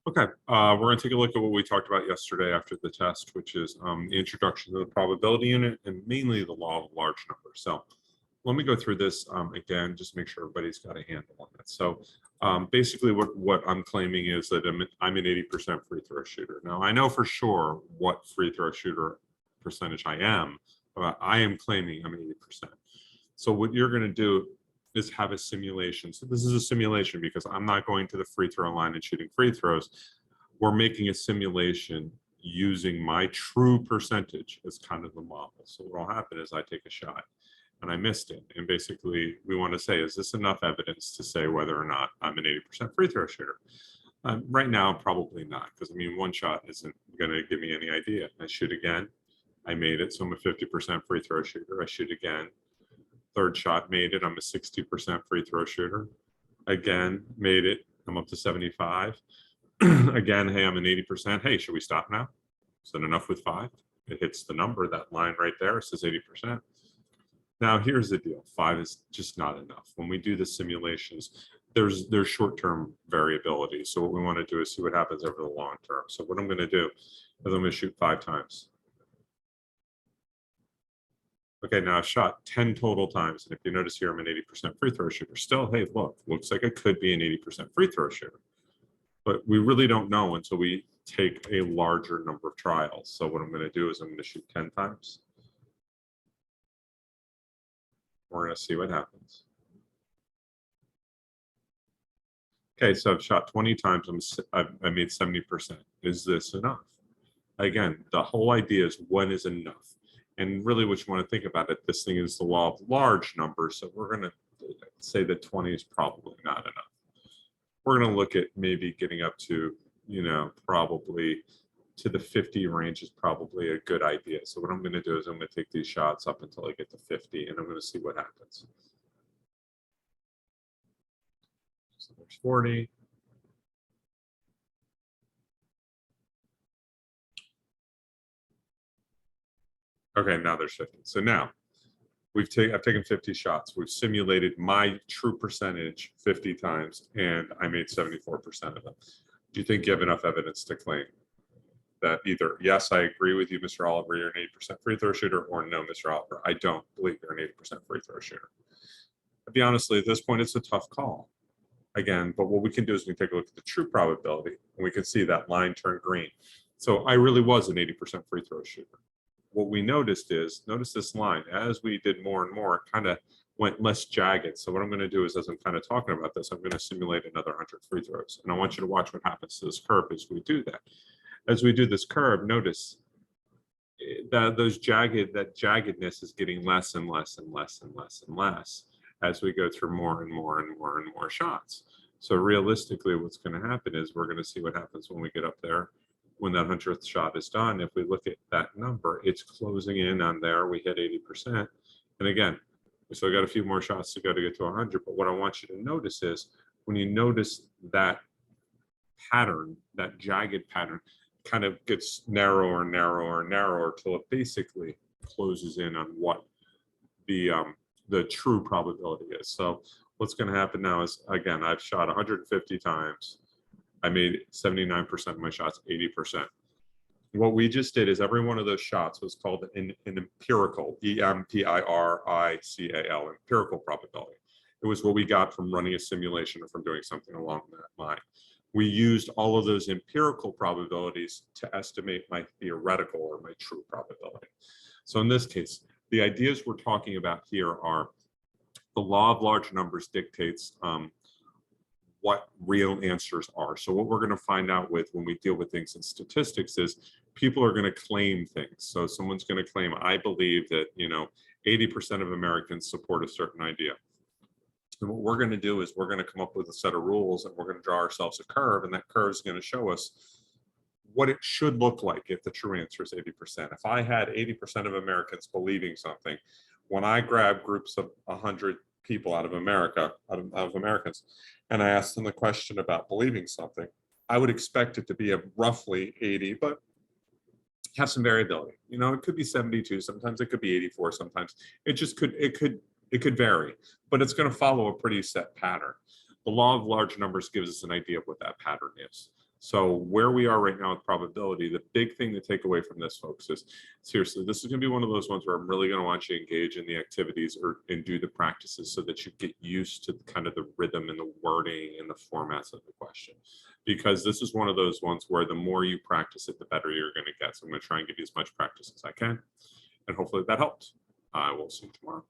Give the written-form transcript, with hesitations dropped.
Okay, we're going to take a look at what we talked about yesterday after the test, which is the introduction to the probability unit and mainly the law of large numbers. So let me go through this again, just make sure everybody's got a handle on it. So basically what I'm claiming is that I'm an 80% free throw shooter. Now, I know for sure what free throw shooter percentage I am, but I am claiming I'm 80%. So what you're going to do is have a simulation. So this is a simulation because I'm not going to the free throw line and shooting free throws. We're making a simulation using my true percentage as kind of the model. So what will happen is I take a shot and I missed it. And basically we want to say, is this enough evidence to say whether or not I'm an 80% free throw shooter? Right now, probably not, because I mean, one shot isn't going to give me any idea. I shoot again. I made it. So I'm a 50% free throw shooter. I shoot again. Third shot made it. I'm a 60% free throw shooter. Again, made it. I'm up to 75. Again, hey, I'm an 80%. Hey, should we stop now? Is that enough with 5? It hits the number, that line right there says 80%. Now, here's the deal. 5 is just not enough. When we do the simulations, there's short-term variability. So what we want to do is see what happens over the long term. So what I'm going to do is I'm going to shoot 5 times. Okay, now I've shot 10 total times. And if you notice here, I'm an 80% free throw shooter. Still, hey, look, looks like I could be an 80% free throw shooter. But we really don't know until we take a larger number of trials. So what I'm going to do is I'm going to shoot 10 times. We're going to see what happens. Okay, so I've shot 20 times. I made 70%. Is this enough? Again, the whole idea is when is enough? And really what you want to think about it, this thing is the law of large numbers. So we're going to say that 20 is probably not enough. We're going to look at maybe getting up to, probably to the 50 range is probably a good idea. So what I'm going to do is I'm going to take these shots up until I get to 50 and I'm going to see what happens. So there's 40. Okay, now there's 50. So now I've taken 50 shots. We've simulated my true percentage 50 times, and I made 74% of them. Do you think you have enough evidence to claim that either, yes, I agree with you, Mr. Oliver, you're an 80% free throw shooter, or no, Mr. Oliver, I don't believe you're an 80% free throw shooter? To be honestly, at this point, it's a tough call. Again, but what we can do is we can take a look at the true probability, and we can see that line turn green. So I really was an 80% free throw shooter. What we noticed is, notice this line, as we did more and more, it kind of went less jagged. So what I'm going to do is, as I'm kind of talking about this, I'm going to simulate another 100 free throws. And I want you to watch what happens to this curve as we do that. As we do this curve, notice that that jaggedness is getting less and less and less and less and less as we go through more and more and more and more shots. So realistically, what's going to happen is we're going to see what happens when we get up there. When that 100th shot is done, if we look at that number, it's closing in on there. We hit 80%. And again, we still got a few more shots to go to get to 100. But what I want you to notice is when you notice that pattern, that jagged pattern, kind of gets narrower and narrower and narrower till it basically closes in on what the true probability is. So what's going to happen now is, again, I've shot 150 times. I made 79% of my shots, 80%. What we just did is every one of those shots was called an empirical, E-M-P-I-R-I-C-A-L, empirical probability. It was what we got from running a simulation or from doing something along that line. We used all of those empirical probabilities to estimate my theoretical or my true probability. So in this case, the ideas we're talking about here are the law of large numbers dictates what real answers are. So what we're going to find out with when we deal with things in statistics is people are going to claim things. So someone's going to claim, I believe that 80% of Americans support a certain idea. And what we're going to do is we're going to come up with a set of rules, and we're going to draw ourselves a curve, and that curve is going to show us what it should look like if the true answer is 80%. If I had 80% of Americans believing something, when I grab groups of 100 people out of America, out of Americans, and I asked them the question about believing something, I would expect it to be a roughly 80, but have some variability. It could be 72, sometimes it could be 84, sometimes it could vary, but it's going to follow a pretty set pattern. The law of large numbers gives us an idea of what that pattern is. So where we are right now with probability, the big thing to take away from this, folks, is seriously, this is going to be one of those ones where I'm really going to want you to engage in the activities and do the practices so that you get used to kind of the rhythm and the wording and the formats of the question. Because this is one of those ones where the more you practice it, the better you're going to get. So I'm going to try and give you as much practice as I can. And hopefully that helped. I will see you tomorrow.